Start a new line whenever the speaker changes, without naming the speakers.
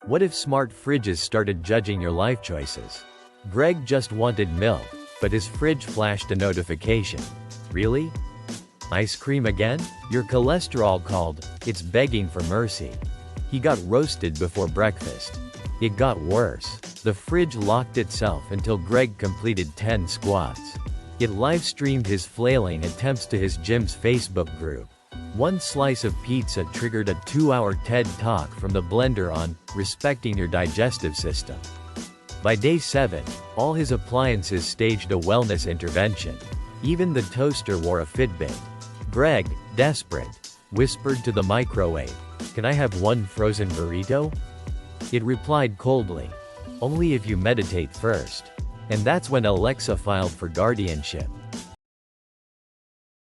What if smart fridges started judging your life choices? Greg just wanted milk, but his fridge flashed a notification. Really? Ice cream again? Your cholesterol called, it's begging for mercy. He got roasted before breakfast. It got worse. The fridge locked itself until Greg completed 10 squats. It live-streamed his flailing attempts to his gym's Facebook group. One slice of pizza triggered a 2-hour TED Talk from the blender on respecting your digestive system. By day 7, all his appliances staged a wellness intervention. Even the toaster wore a Fitbit. Greg, desperate, whispered to the microwave, "Can I have one frozen burrito?" It replied coldly, "Only if you meditate first." And that's when Alexa filed for guardianship.